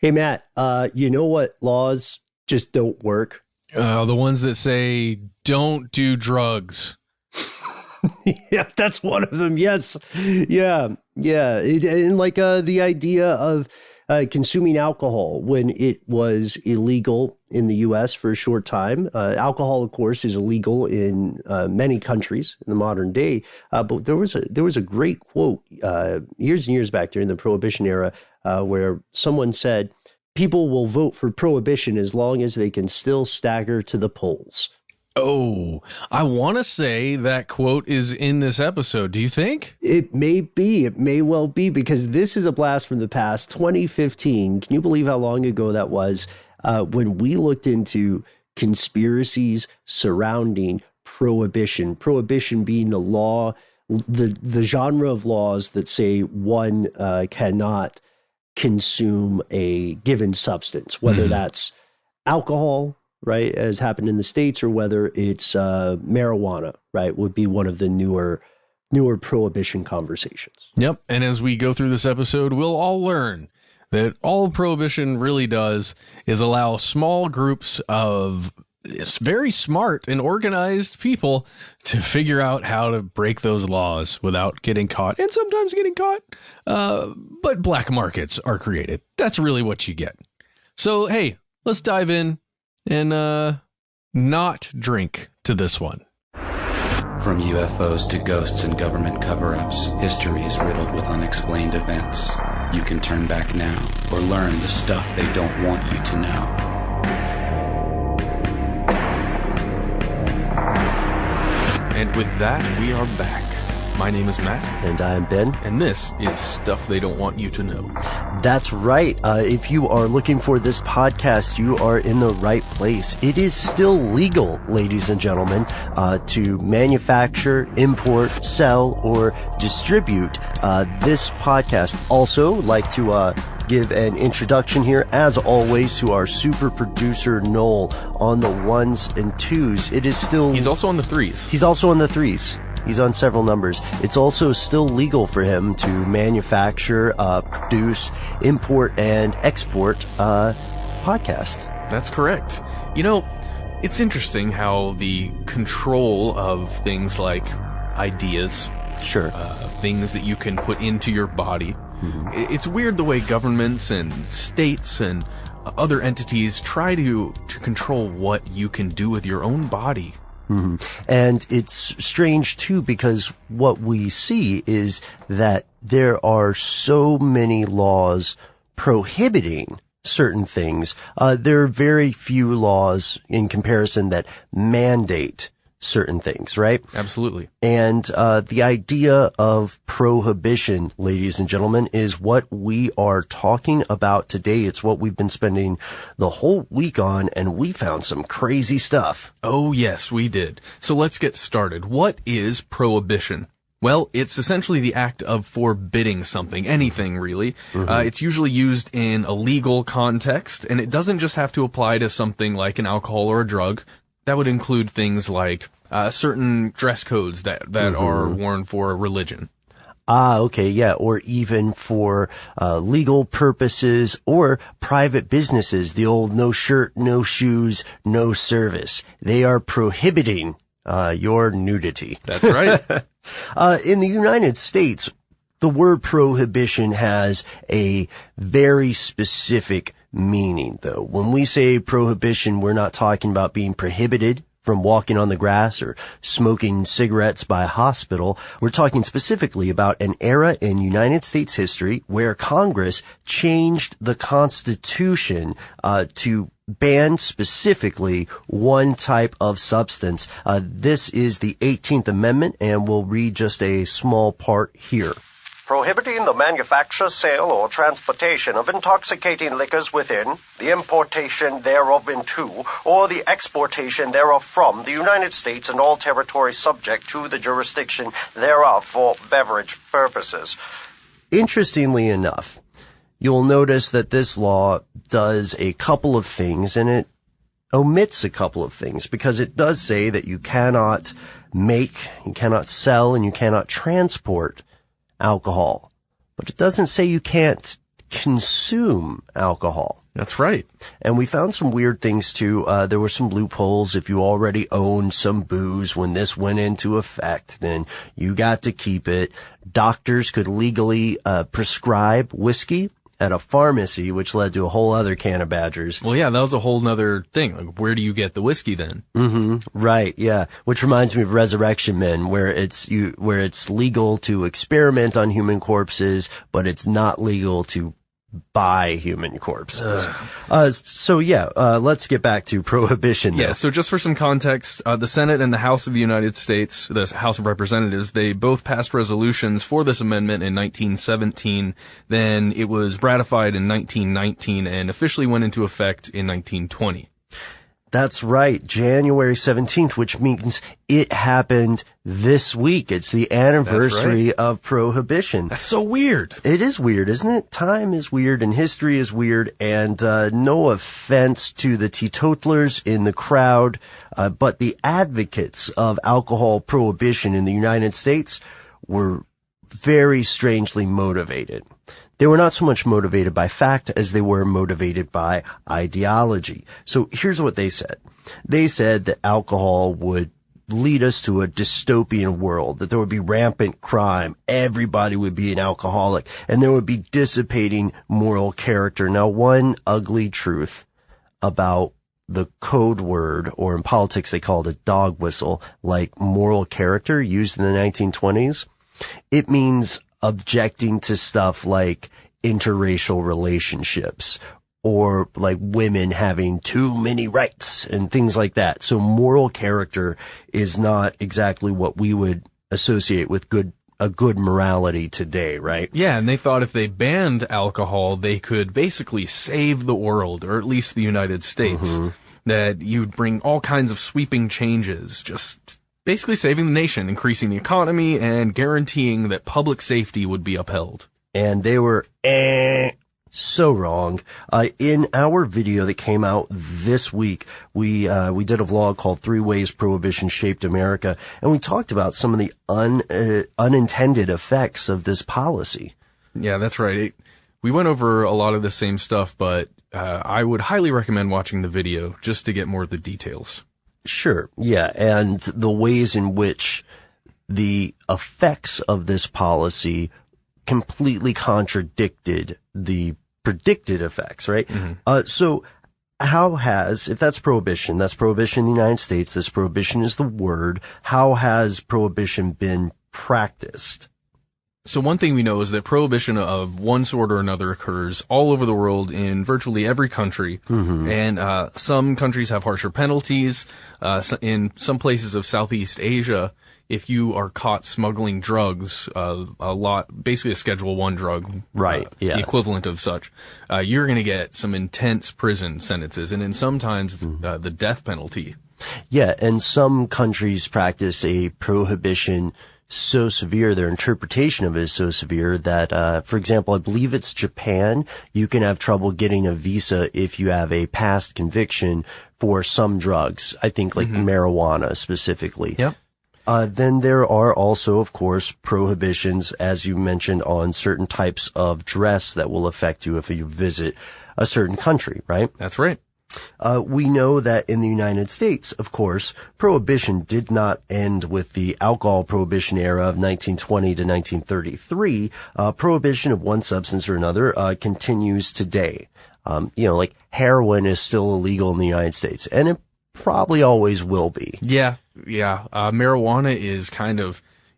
Hey, Matt, you know what laws just don't work? The ones that say, don't do drugs. Yeah, that's one of them. Yes. Yeah. And like the idea of consuming alcohol when it was illegal in the U.S. for a short time. Alcohol, of course, is illegal in many countries in the modern day. But there was a great quote years and years back during the Prohibition era where someone said, people will vote for Prohibition as long as they can still stagger to the polls. Oh, I want to say that quote is in this episode. Do you think? It may be. It may well be, because this is a blast from the past, 2015. Can you believe how long ago that was? When we looked into conspiracies surrounding prohibition. Prohibition being the law, the genre of laws that say one cannot consume a given substance, whether that's alcohol, right, as happened in the States, or whether it's marijuana, right, would be one of the newer prohibition conversations. Yep. And as we go through this episode, we'll all learn that all prohibition really does is allow small groups of very smart and organized people to figure out how to break those laws without getting caught, and sometimes getting caught. But black markets are created. That's really what you get. So, hey, let's dive in and not drink to this one. From UFOs to ghosts and government cover-ups, history is riddled with unexplained events. You can turn back now or learn the stuff they don't want you to know. And with that, we are back. My name is Matt. And I am Ben. And this is Stuff They Don't Want You to Know. That's right. If you are looking for this podcast, you are in the right place. It is still legal, ladies and gentlemen, to manufacture, import, sell, or distribute this podcast. Also, like to give an introduction here, as always, to our super producer Noel on the ones and twos. It is still... He's also on the threes. He's also on the threes. He's on several numbers. It's also still legal for him to manufacture, produce, import, and export podcast. That's correct. You know, it's interesting how the control of things like ideas, sure, things that you can put into your body. It's weird the way governments and states and other entities try to control what you can do with your own body. And it's strange, too, because what we see is that there are so many laws prohibiting certain things. There are very few laws in comparison that mandate certain things, right? Absolutely. And the idea of prohibition, ladies and gentlemen, is what we are talking about today. It's what we've been spending the whole week on, and we found some crazy stuff. Oh, yes, we did. So let's get started. What is prohibition? Well, it's essentially the act of forbidding something, anything really. It's usually used in a legal context, and it doesn't just have to apply to something like an alcohol or a drug. That would include things like certain dress codes that are worn for religion. Okay, yeah, or even for legal purposes or private businesses, the old no shirt, no shoes, no service. They are prohibiting your nudity. That's right. In the United States, the word prohibition has a very specific meaning, though. When we say prohibition, we're not talking about being prohibited from walking on the grass or smoking cigarettes by a hospital. We're talking specifically about an era in United States history where Congress changed the Constitution to ban specifically one type of substance. This is the 18th Amendment, and we'll read just a small part here. Prohibiting the manufacture, sale, or transportation of intoxicating liquors within, the importation thereof into, or the exportation thereof from the United States and all territories subject to the jurisdiction thereof for beverage purposes. Interestingly enough, you'll notice that this law does a couple of things, and it omits a couple of things, because it does say that you cannot make, you cannot sell, and you cannot transport alcohol. But it doesn't say you can't consume alcohol. That's right. And we found some weird things too. There were some loopholes. If you already owned some booze when this went into effect, then you got to keep it. Doctors could legally prescribe whiskey at a pharmacy, which led to a whole other can of badgers. Well, yeah, that was a whole nother thing. Like, where do you get the whiskey then? Right, yeah. Which reminds me of Resurrection Men, where it's legal to experiment on human corpses, but it's not legal to buy human corpses. Let's get back to Prohibition, though. Yeah, so just for some context, the Senate and the House of the United States, the House of Representatives, they both passed resolutions for this amendment in 1917. Then it was ratified in 1919 and officially went into effect in 1920. That's right, January 17th, which means it happened this week. It's the anniversary of Prohibition. That's so weird. It is weird, isn't it? Time is weird and history is weird, and no offense to the teetotalers in the crowd, but the advocates of alcohol prohibition in the United States were very strangely motivated. They were not so much motivated by fact as they were motivated by ideology. So here's what they said. They said that alcohol would lead us to a dystopian world, that there would be rampant crime, everybody would be an alcoholic, and there would be dissipating moral character. Now, one ugly truth about the code word, or in politics they call it a dog whistle, like moral character used in the 1920s, it means objecting to stuff like interracial relationships or like women having too many rights and things like that. So moral character is not exactly what we would associate with a good morality today, right? Yeah, and they thought if they banned alcohol, they could basically save the world, or at least the United States. That you'd bring all kinds of sweeping changes, just basically saving the nation, increasing the economy, and guaranteeing that public safety would be upheld. And they were so wrong. In our video that came out this week, we did a vlog called 3 Ways Prohibition Shaped America, and we talked about some of the unintended effects of this policy. Yeah, that's right. We went over a lot of the same stuff, but I would highly recommend watching the video just to get more of the details. Sure, yeah, and the ways in which the effects of this policy completely contradicted the predicted effects, right? So how has, if that's prohibition in the United States, this prohibition is the word, how has prohibition been practiced? So one thing we know is that prohibition of one sort or another occurs all over the world in virtually every country. And some countries have harsher penalties. In some places of Southeast Asia, if you are caught smuggling drugs, basically a Schedule 1 drug, right? The equivalent of such, you're going to get some intense prison sentences, and then sometimes the death penalty. Yeah, and some countries practice a prohibition so severe, their interpretation of it is so severe that, for example, I believe it's Japan, you can have trouble getting a visa if you have a past conviction for some drugs. I think like marijuana specifically. Yep. Then there are also, of course, prohibitions, as you mentioned, on certain types of dress that will affect you if you visit a certain country, right? That's right. We know that in the United States, of course, prohibition did not end with the alcohol prohibition era of 1920 to 1933. Prohibition of one substance or another continues today. Like heroin is still illegal in the United States, and it probably always will be. Yeah. Marijuana is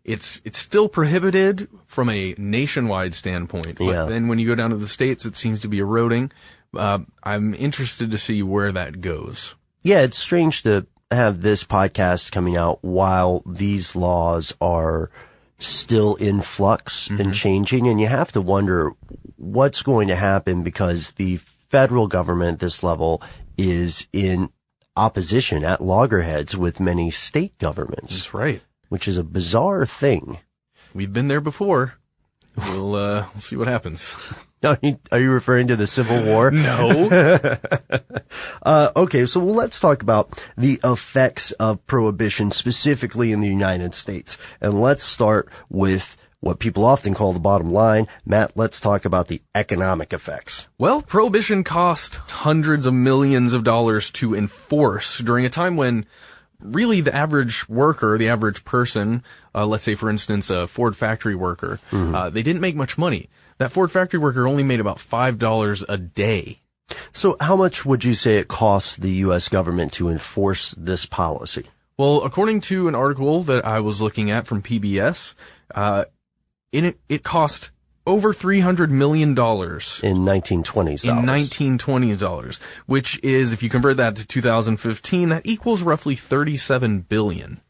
it's still prohibited from a nationwide standpoint, but then when you go down to the States, it seems to be eroding. I'm interested to see where that goes. Yeah, it's strange to have this podcast coming out while these laws are still in flux and changing, and you have to wonder what's going to happen because the federal government at this level is in opposition at loggerheads with many state governments. That's right. Which is a bizarre thing. We've been there before. We'll see what happens. Are you referring to the Civil War? No. Okay, so let's talk about the effects of prohibition specifically in the United States. And let's start with what people often call the bottom line. Matt, let's talk about the economic effects. Well, Prohibition cost hundreds of millions of dollars to enforce during a time when really the average worker, the average person, let's say, for instance, a Ford factory worker, they didn't make much money. That Ford factory worker only made about $5 a day. So how much would you say it costs the U.S. government to enforce this policy? Well, according to an article that I was looking at from PBS, it cost over $300 million. In 1920s dollars. In 1920s dollars, which is, if you convert that to 2015, that equals roughly $37 billion.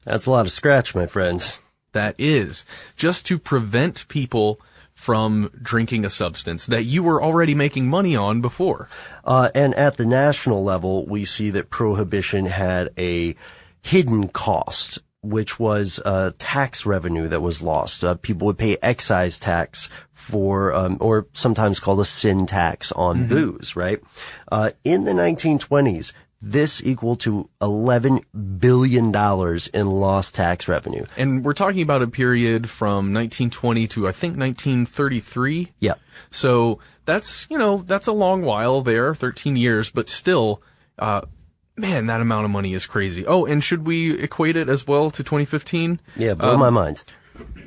That's a lot of scratch, my friends. That is, just to prevent people from drinking a substance that you were already making money on before. And at the national level, we see that Prohibition had a hidden cost, which was tax revenue that was lost. People would pay excise tax for, or sometimes called a sin tax on booze, right? In the 1920s, this equal to $11 billion in lost tax revenue. And we're talking about a period from 1920 to, I think, 1933. Yeah. So that's, that's a long while there, 13 years, but still, man, that amount of money is crazy. Oh, and should we equate it as well to 2015? Yeah, blow my mind.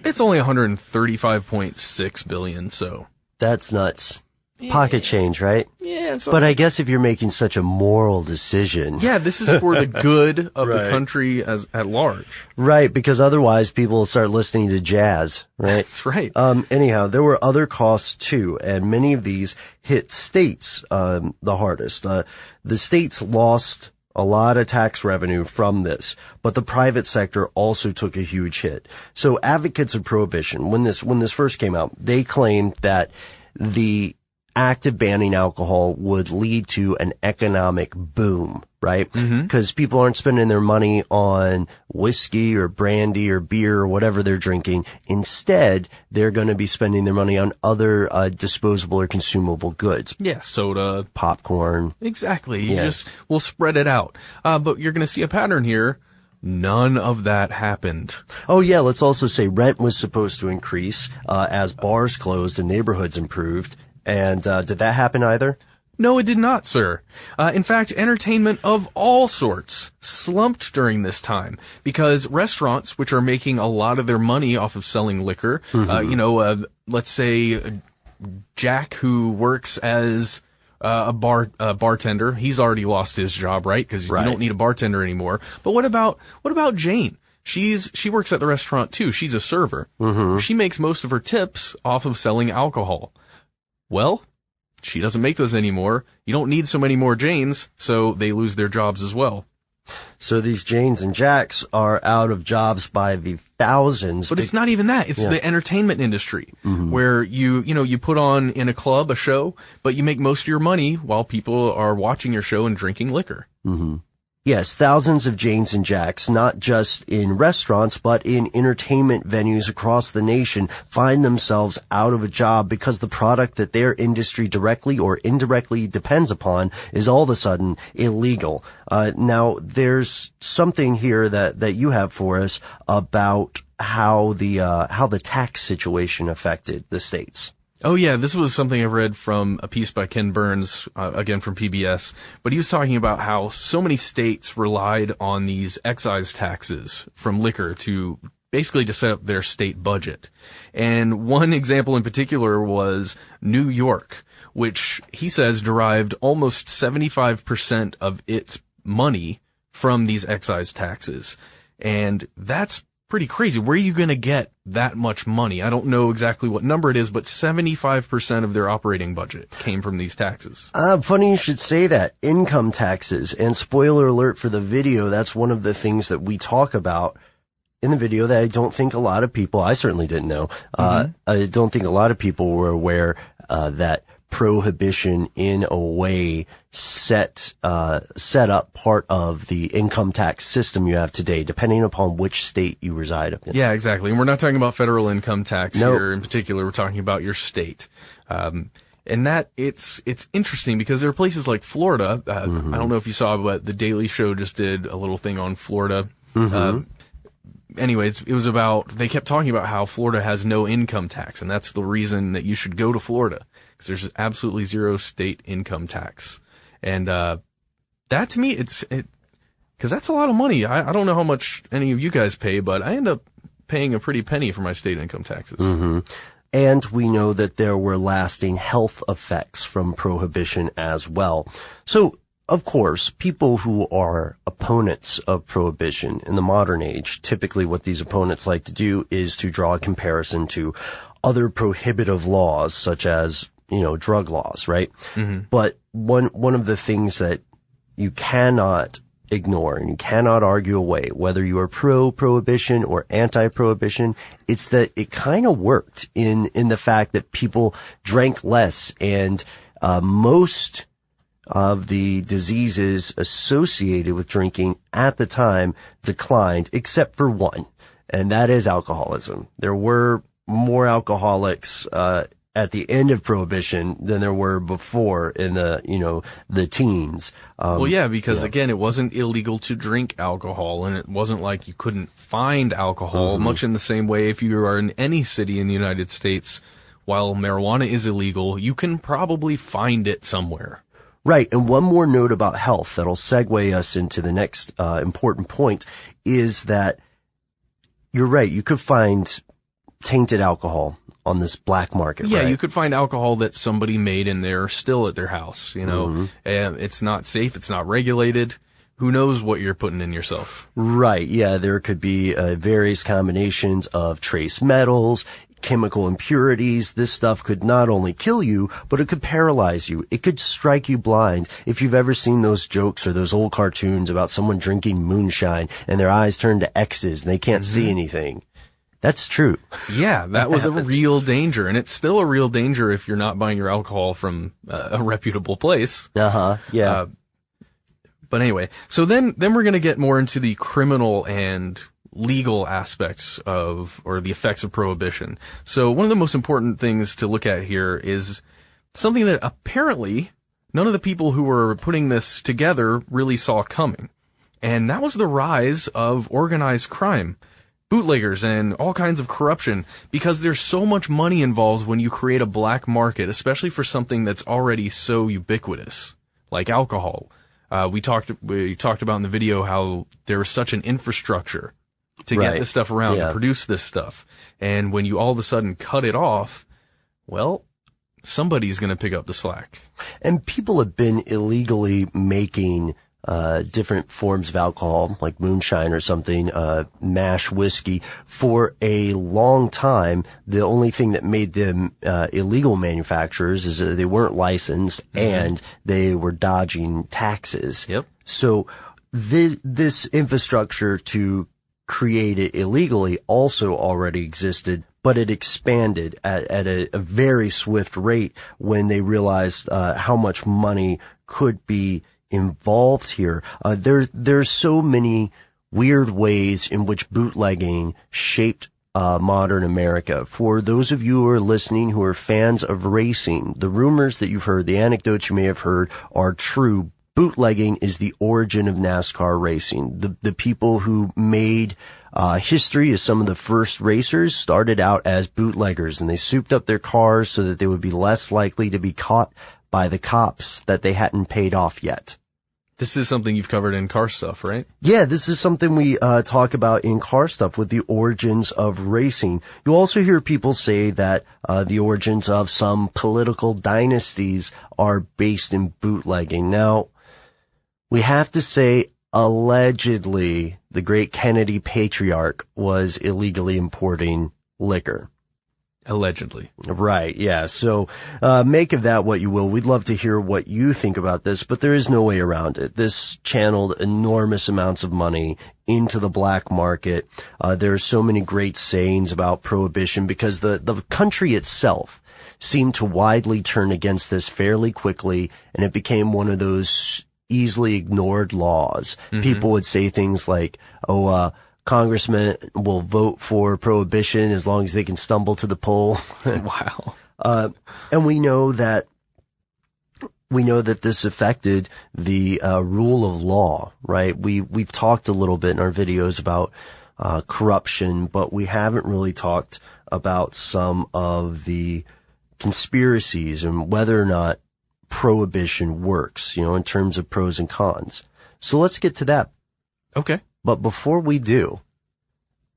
It's only 135.6 billion, so. That's nuts. Pocket change, right? Yeah. But I guess if you're making such a moral decision. Yeah, this is for the good of the country at large. Right, because otherwise people will start listening to jazz, right? That's right. Anyhow, there were other costs too, and many of these hit states, the hardest. The states lost a lot of tax revenue from this, but the private sector also took a huge hit. So advocates of Prohibition, when this first came out, they claimed that the act of banning alcohol would lead to an economic boom, right? Because people aren't spending their money on whiskey or brandy or beer or whatever they're drinking. Instead, they're going to be spending their money on other disposable or consumable goods. Yeah, soda, popcorn. Exactly. We'll spread it out. But you're going to see a pattern here. None of that happened. Oh yeah, let's also say rent was supposed to increase as bars closed and neighborhoods improved. And did that happen either? No, it did not, sir. In fact, entertainment of all sorts slumped during this time because restaurants, which are making a lot of their money off of selling liquor, let's say Jack, who works as a bartender, he's already lost his job, right? Because you don't need a bartender anymore. But what about Jane? She works at the restaurant too. She's a server. She makes most of her tips off of selling alcohol. Well, she doesn't make those anymore. You don't need so many more Janes, so they lose their jobs as well. So these Janes and Jacks are out of jobs by the thousands. But it's not even that. It's the entertainment industry where you put on in a club a show, but you make most of your money while people are watching your show and drinking liquor. Yes, thousands of Janes and Jacks, not just in restaurants, but in entertainment venues across the nation, find themselves out of a job because the product that their industry directly or indirectly depends upon is all of a sudden illegal. Now, there's something here that you have for us about how the tax situation affected the states. Oh yeah, this was something I read from a piece by Ken Burns, again from PBS, but he was talking about how so many states relied on these excise taxes from liquor to basically to set up their state budget. And one example in particular was New York, which he says derived almost 75% of its money from these excise taxes. And that's pretty crazy. Where are you going to get that much money? I don't know exactly what number it is, but 75% of their operating budget came from these taxes. Funny you should say that. Income taxes. And spoiler alert for the video, that's one of the things that we talk about in the video that I don't think a lot of people, I certainly didn't know, I don't think a lot of people were aware that Prohibition in a way set up part of the income tax system you have today, depending upon which state you reside in. Yeah, exactly. And we're not talking about federal income tax here in particular. We're talking about your state. And that it's interesting because there are places like Florida. I don't know if you saw, but the Daily Show just did a little thing on Florida. anyways, it was about, they kept talking about how Florida has no income tax, and that's the reason that you should go to Florida, because there's absolutely zero state income tax. And that to me, because that's a lot of money. I don't know how much any of you guys pay, but I end up paying a pretty penny for my state income taxes. Mm-hmm. And we know that there were lasting health effects from Prohibition as well. So, of course, people who are opponents of Prohibition in the modern age, typically what these opponents like to do is to draw a comparison to other prohibitive laws, such as, drug laws, right? Mm-hmm. But one of the things that you cannot ignore and you cannot argue away, whether you are pro-prohibition or anti-prohibition, it's that it kind of worked in the fact that people drank less, and most of the diseases associated with drinking at the time declined, except for one, and that is alcoholism. There were more alcoholics at the end of Prohibition than there were before in the teens. Because again, it wasn't illegal to drink alcohol, and it wasn't like you couldn't find alcohol, mm-hmm. much in the same way if you are in any city in the United States, while marijuana is illegal, you can probably find it somewhere. Right. And one more note about health that'll segue us into the next important point is that you're right. You could find tainted alcohol on this black market, yeah, right? You could find alcohol that somebody made and they're still at their house, mm-hmm. and it's not safe, it's not regulated. Who knows what you're putting in yourself? Right, yeah, there could be various combinations of trace metals, chemical impurities. This stuff could not only kill you, but it could paralyze you. It could strike you blind. If you've ever seen those jokes or those old cartoons about someone drinking moonshine and their eyes turn to X's and they can't mm-hmm. see anything. That's true. Yeah, that was a real danger, and it's still a real danger if you're not buying your alcohol from a reputable place. Yeah. But anyway, so then we're going to get more into the criminal and legal aspects or the effects of Prohibition. So one of the most important things to look at here is something that apparently none of the people who were putting this together really saw coming. And that was the rise of organized crime, bootleggers, and all kinds of corruption, because there's so much money involved when you create a black market, especially for something that's already so ubiquitous, like alcohol. We talked about in the video how there was such an infrastructure to get this stuff around, to produce this stuff. And when you all of a sudden cut it off, well, somebody's going to pick up the slack. And people have been illegally making different forms of alcohol, like moonshine or something, mash whiskey, for a long time. The only thing that made them illegal manufacturers is that they weren't licensed mm-hmm. and they were dodging taxes. Yep. So this infrastructure to create it illegally also already existed, but it expanded at a very swift rate when they realized how much money could be involved here. There's so many weird ways in which bootlegging shaped modern America. For those of you who are listening who are fans of racing, the rumors that you've heard, the anecdotes you may have heard are true. Bootlegging is the origin of NASCAR racing. The people who made history as some of the first racers started out as bootleggers, and they souped up their cars so that they would be less likely to be caught by the cops that they hadn't paid off yet. This is something you've covered in Car Stuff, right? Yeah, this is something we talk about in Car Stuff with the origins of racing. You also hear people say that the origins of some political dynasties are based in bootlegging. Now, we have to say, allegedly, the great Kennedy patriarch was illegally importing liquor. Allegedly. Right, yeah. So, make of that what you will. We'd love to hear what you think about this, but there is no way around it. This channeled enormous amounts of money into the black market. There are so many great sayings about Prohibition because the country itself seemed to widely turn against this fairly quickly, and it became one of those easily ignored laws. Mm-hmm. People would say things like, congressmen will vote for Prohibition as long as they can stumble to the poll. Wow. And we know that this affected the rule of law, right? We've talked a little bit in our videos about corruption, but we haven't really talked about some of the conspiracies and whether or not prohibition works, in terms of pros and cons. So let's get to that. Okay. But before we do,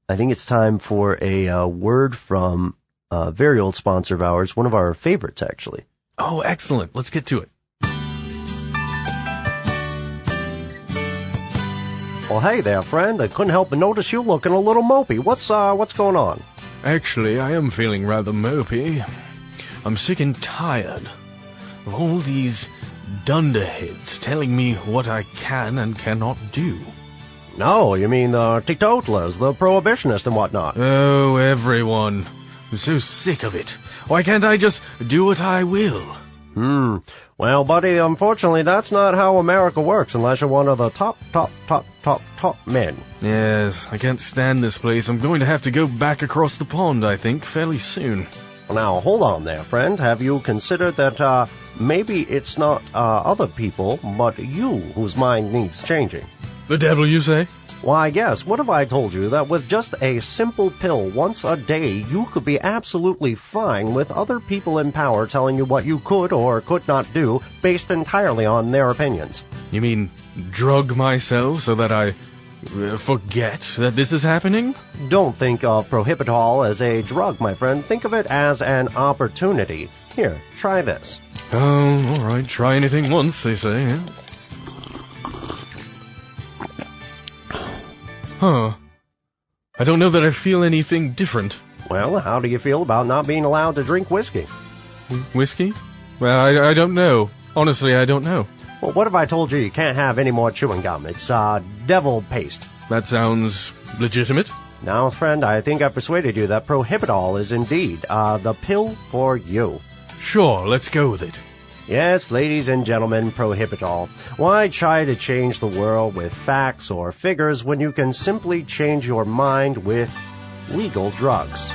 I think it's time for a word from a very old sponsor of ours, one of our favorites, actually. Oh, excellent. Let's get to it. Well, hey there, friend. I couldn't help but notice you looking a little mopey. What's going on? Actually, I am feeling rather mopey. I'm sick and tired of all these dunderheads telling me what I can and cannot do. No, you mean the teetotalers, the prohibitionists and whatnot. Oh, everyone. I'm so sick of it. Why can't I just do what I will? Well, buddy, unfortunately, that's not how America works unless you're one of the top men. Yes, I can't stand this place. I'm going to have to go back across the pond, I think, fairly soon. Now, hold on there, friend. Have you considered that, maybe it's not, other people, but you whose mind needs changing? The devil, you say? Why, yes. What if I told you that with just a simple pill once a day, you could be absolutely fine with other people in power telling you what you could or could not do based entirely on their opinions? You mean drug myself so that I forget that this is happening? Don't think of Prohibitol as a drug, my friend. Think of it as an opportunity. Here, try this. Oh, all right. Try anything once, they say. Yeah? Huh. I don't know that I feel anything different. Well, how do you feel about not being allowed to drink whiskey? Whiskey? Well, I don't know. Honestly, I don't know. Well, what if I told you can't have any more chewing gum? It's, devil paste. That sounds legitimate. Now, friend, I think I persuaded you that Prohibitol is indeed, the pill for you. Sure, let's go with it. Yes, ladies and gentlemen, Prohibitol. Why try to change the world with facts or figures when you can simply change your mind with legal drugs?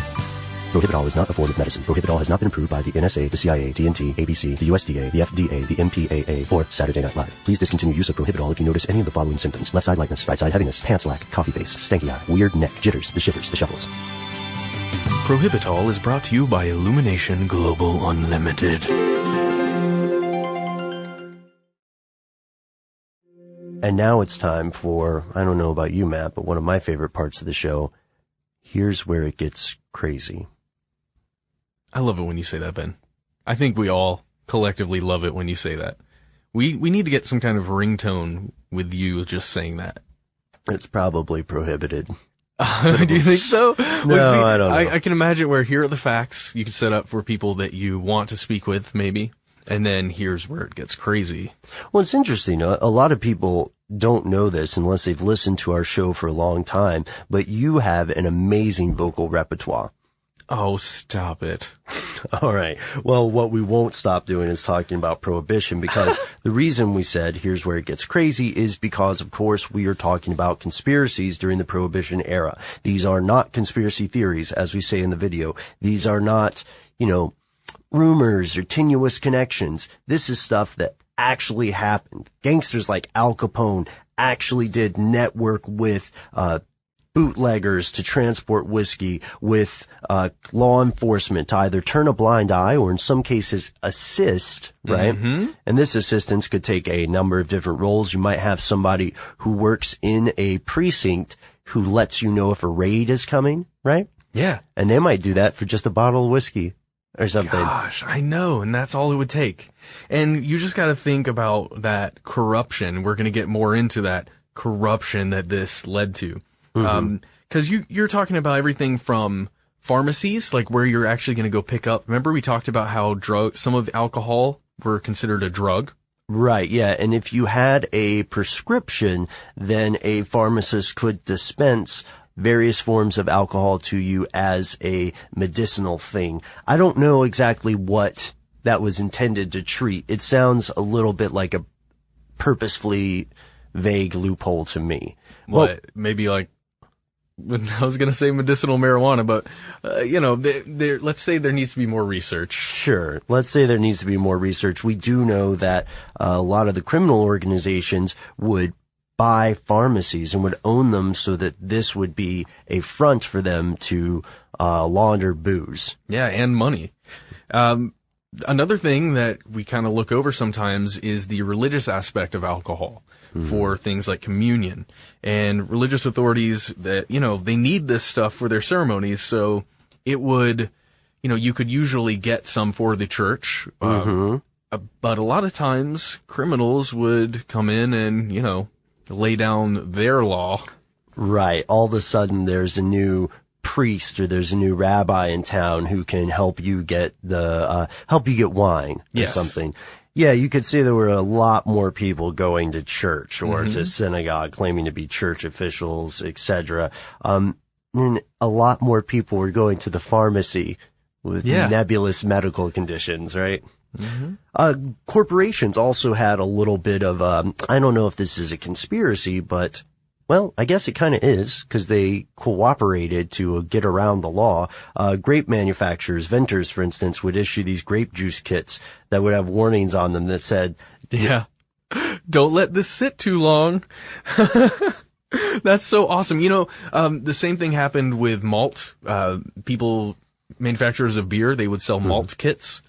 Prohibitol is not a form of medicine. Prohibitol has not been approved by the NSA, the CIA, TNT, ABC, the USDA, the FDA, the MPAA, or Saturday Night Live. Please discontinue use of Prohibitol if you notice any of the following symptoms: left side lightness, right side heaviness, pants lack, coffee face, stanky eye, weird neck, jitters, the shivers, the shuffles. Prohibitol is brought to you by Illumination Global Unlimited. And now it's time for, I don't know about you, Matt, but one of my favorite parts of the show. Here's where it gets crazy. I love it when you say that, Ben. I think we all collectively love it when you say that. We need to get some kind of ringtone with you just saying that. It's probably prohibited. Do you think so? No, I don't know. I can imagine where here are the facts you can set up for people that you want to speak with, maybe. And then here's where it gets crazy. Well, it's interesting. A lot of people don't know this unless they've listened to our show for a long time, but you have an amazing vocal repertoire. Oh, stop it. All right. Well, what we won't stop doing is talking about prohibition, because the reason we said here's where it gets crazy is because, of course, we are talking about conspiracies during the prohibition era. These are not conspiracy theories, as we say in the video. These are not, rumors or tenuous connections. This is stuff that actually happened. Gangsters like Al Capone actually did network with bootleggers to transport whiskey, with law enforcement to either turn a blind eye or in some cases assist, right? Mm-hmm. And this assistance could take a number of different roles. You might have somebody who works in a precinct who lets you know if a raid is coming, right? Yeah. And they might do that for just a bottle of whiskey or something. Gosh, I know, and that's all it would take. And you just got to think about that corruption. We're going to get more into that corruption that this led to. Because you're talking about everything from pharmacies, like where you're actually going to go pick up. Remember we talked about how some of the alcohol were considered a drug? Right, yeah. And if you had a prescription, then a pharmacist could dispense various forms of alcohol to you as a medicinal thing. I don't know exactly what that was intended to treat. It sounds a little bit like a purposefully vague loophole to me. What? Well, maybe like, I was going to say medicinal marijuana, but, let's say there needs to be more research. Sure. Let's say there needs to be more research. We do know that a lot of the criminal organizations would buy pharmacies and would own them so that this would be a front for them to launder booze. Yeah, and money. Another thing that we kind of look over sometimes is the religious aspect of alcohol for things like communion. And religious authorities that, they need this stuff for their ceremonies, so it would, you could usually get some for the church. But a lot of times criminals would come in and, lay down their law. Right. All of a sudden there's a new priest or there's a new rabbi in town who can help you get wine or something. Yeah, you could say there were a lot more people going to church or to synagogue claiming to be church officials, etc. And a lot more people were going to the pharmacy with nebulous medical conditions, right? Corporations also had a little bit of, I don't know if this is a conspiracy, but, well, I guess it kind of is, because they cooperated to get around the law. Grape manufacturers, Venters, for instance, would issue these grape juice kits that would have warnings on them that said, don't let this sit too long. That's so awesome. The same thing happened with malt. Manufacturers of beer, they would sell malt kits.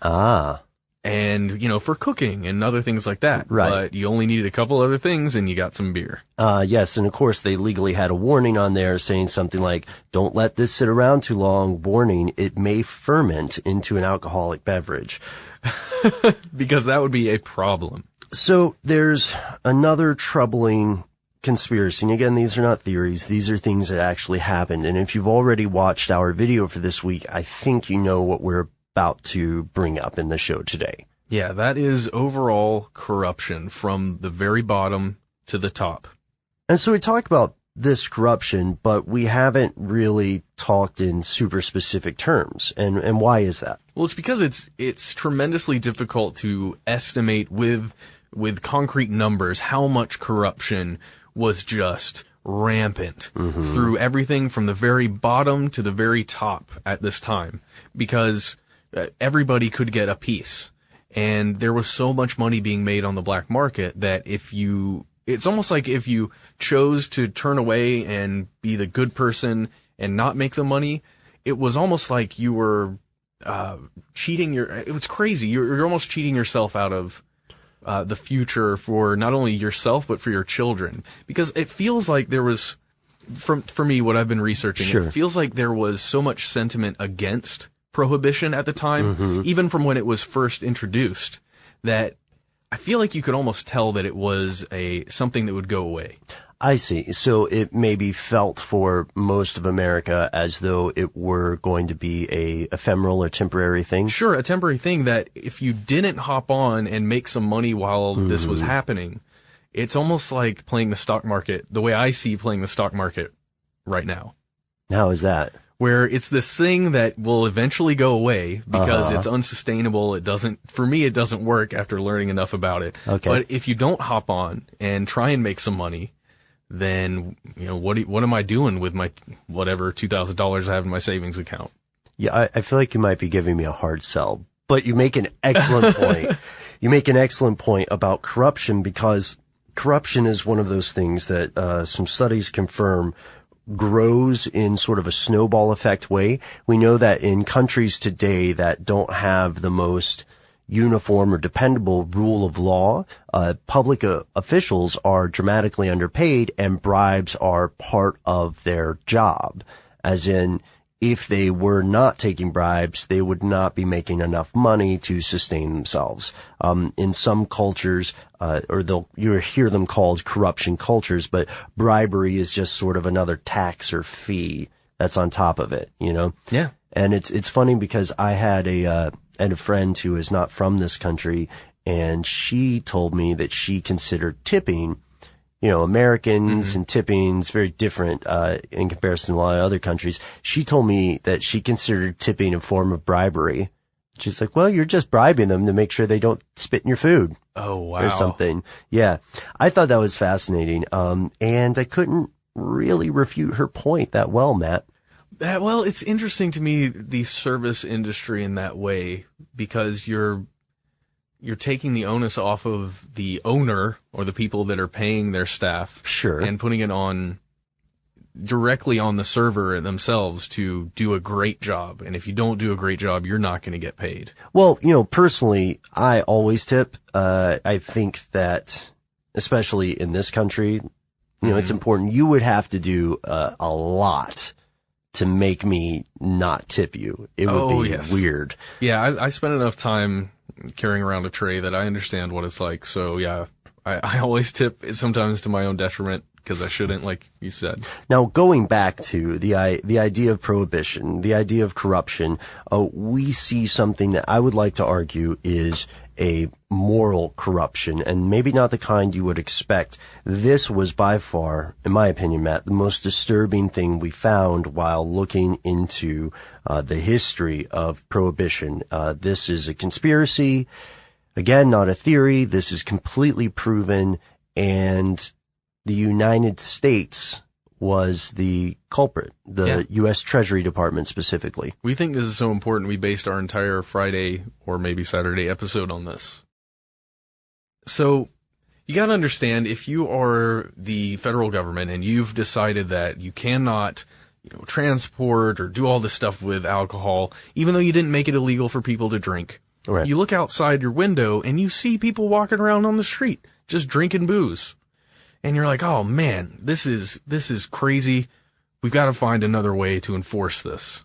And, for cooking and other things like that. Right. But you only needed a couple other things and you got some beer. Yes. And of course they legally had a warning on there saying something like, don't let this sit around too long. Warning, it may ferment into an alcoholic beverage. Because that would be a problem. So there's another troubling conspiracy. And again, these are not theories. These are things that actually happened. And if you've already watched our video for this week, I think you know what we're about to bring up in the show today. Yeah, that is overall corruption from the very bottom to the top. And so we talk about this corruption, but we haven't really talked in super specific terms. And why is that? Well, it's because it's tremendously difficult to estimate with concrete numbers how much corruption was just rampant through everything from the very bottom to the very top at this time, because everybody could get a piece. And there was so much money being made on the black market that it's almost like if you chose to turn away and be the good person and not make the money, it was almost like you were cheating it was crazy. You're almost cheating yourself out of the future for not only yourself, but for your children. Because it feels like there was, for me, what I've been researching, it feels like there was so much sentiment against Prohibition at the time, even from when it was first introduced, that I feel like you could almost tell that it was something that would go away. I see. So it maybe felt for most of America as though it were going to be a ephemeral or temporary thing. Sure, a temporary thing that if you didn't hop on and make some money while this was happening, it's almost like playing the stock market, the way I see playing the stock market right now. How is that? Where it's this thing that will eventually go away because it's unsustainable. For me, it doesn't work after learning enough about it. Okay. But if you don't hop on and try and make some money, then, what am I doing with my, whatever, $2,000 I have in my savings account? Yeah, I feel like you might be giving me a hard sell, but you make an excellent point. You make an excellent point about corruption, because corruption is one of those things that, some studies confirm grows in sort of a snowball effect way. We know that in countries today that don't have the most uniform or dependable rule of law, public officials are dramatically underpaid and bribes are part of their job. As in, if they were not taking bribes, they would not be making enough money to sustain themselves. In some cultures, you hear them called corruption cultures, but bribery is just sort of another tax or fee that's on top of it, Yeah. And it's funny because I had a friend who is not from this country, and she told me that she considered tipping, Americans and tipping's very different, in comparison to a lot of other countries. She told me that she considered tipping a form of bribery. She's like, well, you're just bribing them to make sure they don't spit in your food. Oh, wow. Or something. Yeah. I thought that was fascinating. And I couldn't really refute her point that well, Matt. Well, it's interesting to me, the service industry in that way, because you're you're taking the onus off of the owner or the people that are paying their staff. Sure. And putting it on directly on the server themselves to do a great job. And if you don't do a great job, you're not going to get paid. Well, personally, I always tip. I think that, especially in this country, it's important. You would have to do a lot to make me not tip you. It would be weird. Yeah, I spent enough time carrying around a tray that I understand what it's like. So yeah, I always tip, sometimes to my own detriment, because I shouldn't, like you said. Now, going back to the idea of prohibition, the idea of corruption, we see something that I would like to argue is a moral corruption, and maybe not the kind you would expect. This was by far, in my opinion, Matt, the most disturbing thing we found while looking into the history of prohibition. This is a conspiracy. Again, not a theory. This is completely proven, and the United States was the culprit, the U.S. Treasury Department specifically. We think this is so important, we based our entire Friday or maybe Saturday episode on this. So, you gotta understand, if you are the federal government and you've decided that you cannot, transport or do all this stuff with alcohol, even though you didn't make it illegal for people to drink, right. You look outside your window and you see people walking around on the street, just drinking booze. And you're like, oh man, this is crazy. We've got to find another way to enforce this.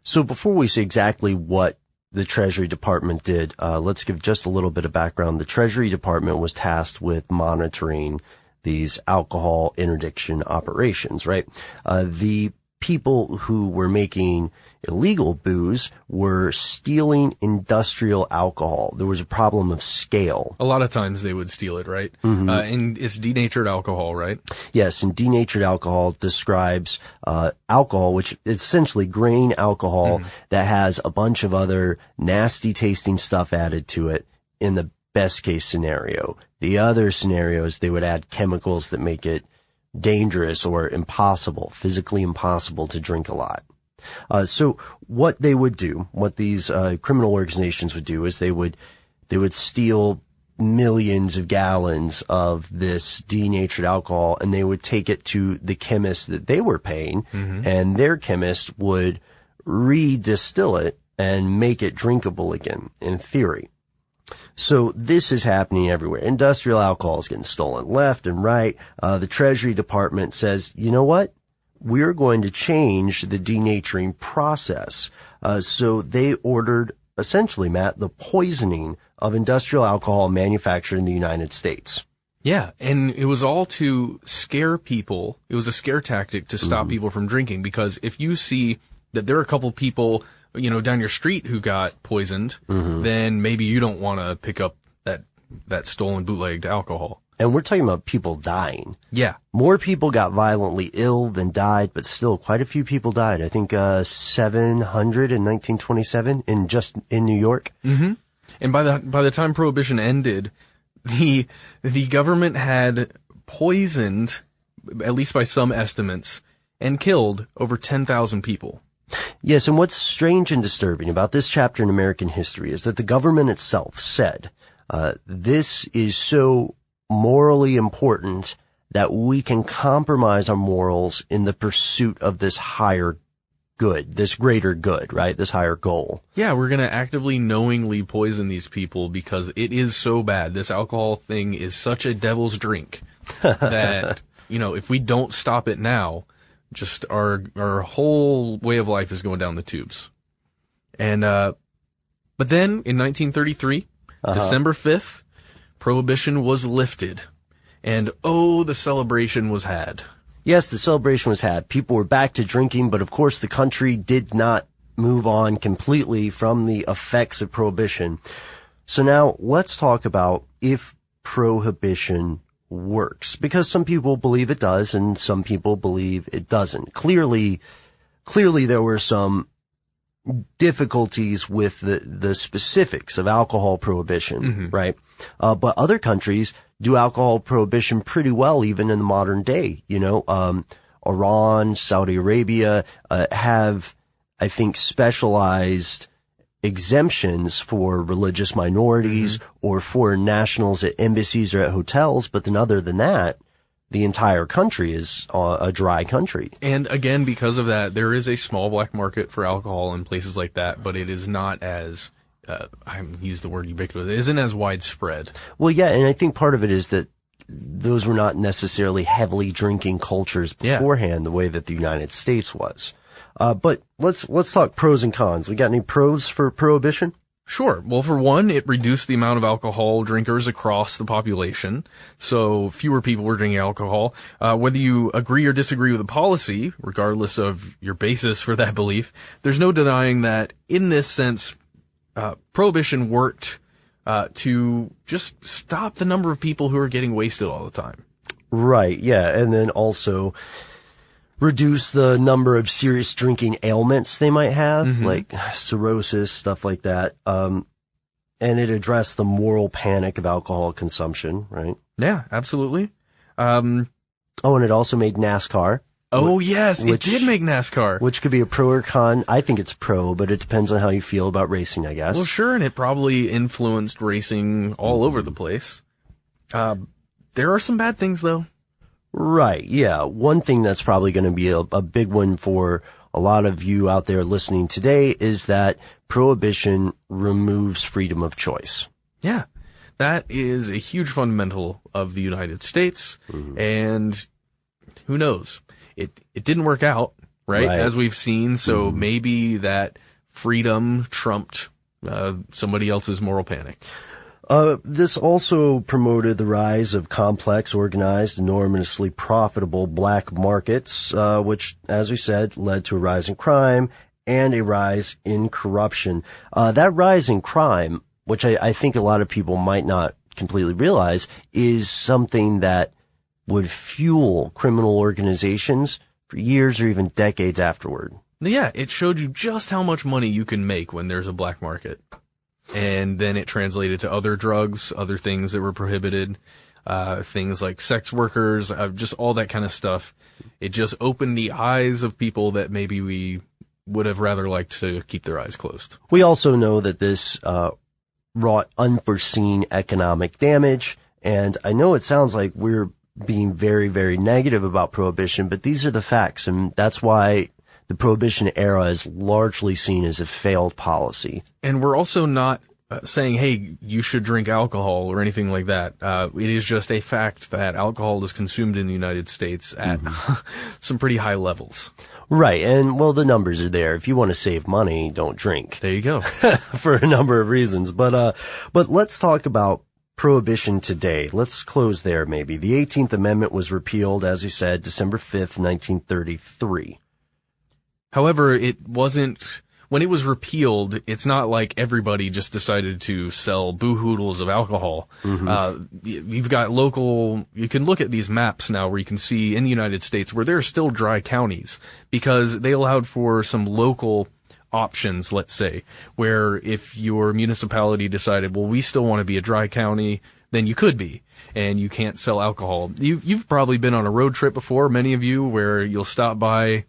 So before we say exactly what the Treasury Department did, let's give just a little bit of background. The Treasury Department was tasked with monitoring these alcohol interdiction operations, right? The people who were making illegal booze were stealing industrial alcohol. There was a problem of scale. A lot of times they would steal it, right? Mm-hmm. And it's denatured alcohol, right? Yes, and denatured alcohol describes alcohol, which is essentially grain alcohol that has a bunch of other nasty tasting stuff added to it in the best case scenario. The other scenarios, they would add chemicals that make it dangerous or impossible, physically impossible to drink a lot. So what they would do, what these criminal organizations would do is they would steal millions of gallons of this denatured alcohol, and they would take it to the chemist that they were paying, and their chemist would redistill it and make it drinkable again, in theory. So this is happening everywhere. Industrial alcohol is getting stolen left and right. The Treasury Department says, you know what? We're going to change the denaturing process. So they ordered, essentially, Matt, the poisoning of industrial alcohol manufactured in the United States. Yeah, and it was all to scare people. It was a scare tactic to stop people from drinking, because if you see that there are a couple people, down your street who got poisoned, then maybe you don't want to pick up that stolen bootlegged alcohol. And we're talking about people dying. Yeah. More people got violently ill than died, but still quite a few people died. I think 700 in 1927 in New York. Mm-hmm. And by the time Prohibition ended, the government had poisoned, at least by some estimates, and killed over 10,000 people. Yes, and what's strange and disturbing about this chapter in American history is that the government itself said, this is so morally important that we can compromise our morals in the pursuit of this higher good, this greater good, right? This higher goal. Yeah, we're going to actively, knowingly poison these people because it is so bad. This alcohol thing is such a devil's drink that, if we don't stop it now, just our whole way of life is going down the tubes. And, but then in 1933, December 5th, Prohibition was lifted, and the celebration was had. Yes, the celebration was had. People were back to drinking, but of course the country did not move on completely from the effects of Prohibition. So now let's talk about if Prohibition works, because some people believe it does and some people believe it doesn't. Clearly there were some difficulties with the specifics of alcohol prohibition, right? But other countries do alcohol prohibition pretty well, even in the modern day. Iran, Saudi Arabia, have, I think, specialized exemptions for religious minorities or foreign nationals at embassies or at hotels. But then other than that, the entire country is a dry country. And again, because of that, there is a small black market for alcohol in places like that, but it is not as, I use the word ubiquitous, it isn't as widespread. Well, yeah, and I think part of it is that those were not necessarily heavily drinking cultures beforehand, the way that the United States was. But let's talk pros and cons. We got any pros for Prohibition? Sure. Well, for one, it reduced the amount of alcohol drinkers across the population, so fewer people were drinking alcohol. Whether you agree or disagree with the policy, regardless of your basis for that belief, there's no denying that, in this sense, Prohibition worked to just stop the number of people who are getting wasted all the time. Right, yeah, and then also reduce the number of serious drinking ailments they might have, like cirrhosis, stuff like that. And it addressed the moral panic of alcohol consumption, right? Yeah, absolutely. And it also made NASCAR. Oh, yes, it did make NASCAR. Which could be a pro or con. I think it's pro, but it depends on how you feel about racing, I guess. Well, sure, and it probably influenced racing all over the place. There are some bad things, though. Right, yeah. One thing that's probably going to be a big one for a lot of you out there listening today is that Prohibition removes freedom of choice. Yeah, that is a huge fundamental of the United States, and who knows? It didn't work out, right? As we've seen, so maybe that freedom trumped somebody else's moral panic. This also promoted the rise of complex, organized, enormously profitable black markets, which, as we said, led to a rise in crime and a rise in corruption. That rise in crime, which I think a lot of people might not completely realize, is something that would fuel criminal organizations for years or even decades afterward. Yeah, it showed you just how much money you can make when there's a black market. And then it translated to other drugs, other things that were prohibited, things like sex workers, just all that kind of stuff. It just opened the eyes of people that maybe we would have rather liked to keep their eyes closed. We also know that this wrought unforeseen economic damage. And I know it sounds like we're being very, very negative about Prohibition, but these are the facts. And that's why the Prohibition era is largely seen as a failed policy. And we're also not saying, hey, you should drink alcohol or anything like that. It is just a fact that alcohol is consumed in the United States at some pretty high levels. Right. And, well, the numbers are there. If you want to save money, don't drink. There you go. For a number of reasons. But let's talk about Prohibition today. Let's close there, maybe. The 18th Amendment was repealed, as you said, December 5th, 1933. However, it wasn't, when it was repealed, it's not like everybody just decided to sell boo-hoodles of alcohol. You've got you can look at these maps now where you can see in the United States where there are still dry counties because they allowed for some local options, let's say, where if your municipality decided, well, we still want to be a dry county, then you could be, and you can't sell alcohol. You've probably been on a road trip before, many of you, where you'll stop by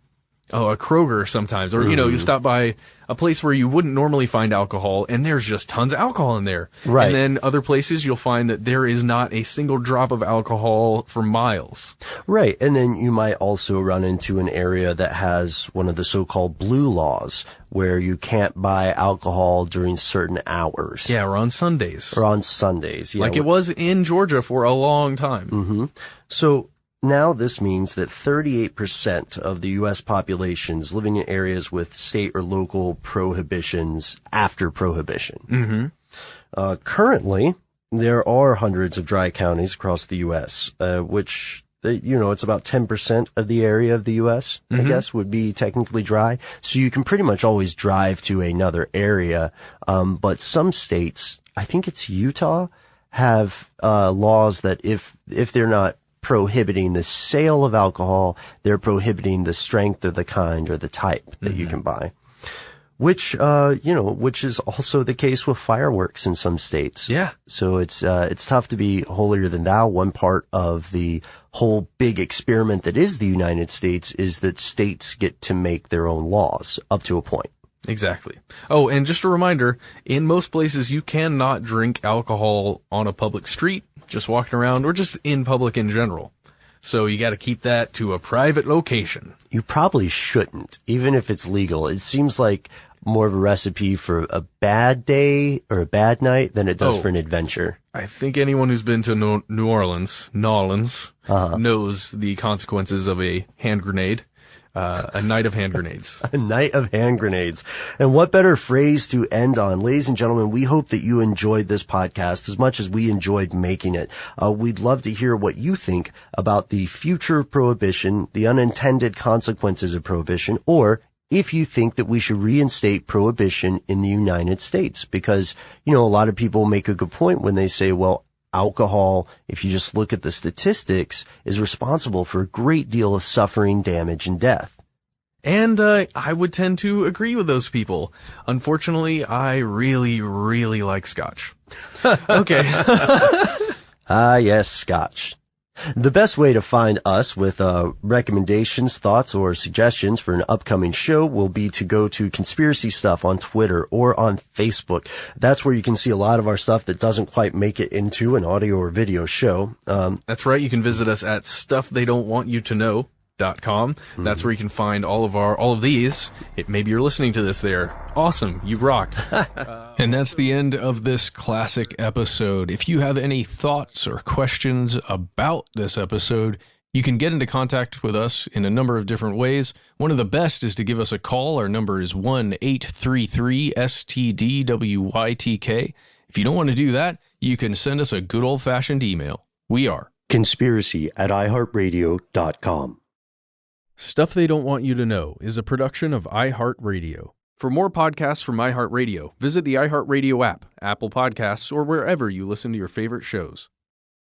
a Kroger sometimes, or, you stop by a place where you wouldn't normally find alcohol, and there's just tons of alcohol in there. Right. And then other places you'll find that there is not a single drop of alcohol for miles. Right. And then you might also run into an area that has one of the so-called blue laws, where you can't buy alcohol during certain hours. Yeah, or on Sundays. Yeah. Like it was in Georgia for a long time. So now this means that 38% of the U.S. population is living in areas with state or local prohibitions after Prohibition. Currently, there are hundreds of dry counties across the U.S., which, it's about 10% of the area of the U.S., I guess, would be technically dry. So you can pretty much always drive to another area. But some states, I think it's Utah, have laws that if they're not prohibiting the sale of alcohol, they're prohibiting the strength or the kind or the type that you can buy. Which is also the case with fireworks in some states. Yeah. So it's tough to be holier than thou. One part of the whole big experiment that is the United States is that states get to make their own laws up to a point. Exactly. Oh, and just a reminder, in most places you cannot drink alcohol on a public street, just walking around, or just in public in general. So you got to keep that to a private location. You probably shouldn't, even if it's legal. It seems like more of a recipe for a bad day or a bad night than it does for an adventure. I think anyone who's been to New Orleans, knows the consequences of a hand grenade. A night of hand grenades. A night of hand grenades. And what better phrase to end on? Ladies and gentlemen, we hope that you enjoyed this podcast as much as we enjoyed making it. We'd love to hear what you think about the future of prohibition, the unintended consequences of prohibition, or if you think that we should reinstate prohibition in the United States. Because, a lot of people make a good point when they say, well, alcohol, if you just look at the statistics, is responsible for a great deal of suffering, damage, and death. And I would tend to agree with those people. Unfortunately, I really, really like scotch. Okay. Yes, scotch. The best way to find us with recommendations, thoughts, or suggestions for an upcoming show will be to go to Conspiracy Stuff on Twitter or on Facebook. That's where you can see a lot of our stuff that doesn't quite make it into an audio or video show. That's right. You can visit us at stufftheydon'twantyoutoKnow.com. That's where you can find all of these. Maybe you're listening to this there. Awesome. You rock. And that's the end of this classic episode. If you have any thoughts or questions about this episode, you can get into contact with us in a number of different ways. One of the best is to give us a call. Our number is 1-833-STDWYTK. If you don't want to do that, you can send us a good old-fashioned email. We are conspiracy@iHeartRadio.com. Stuff They Don't Want You to Know is a production of iHeartRadio. For more podcasts from iHeartRadio, visit the iHeartRadio app, Apple Podcasts, or wherever you listen to your favorite shows.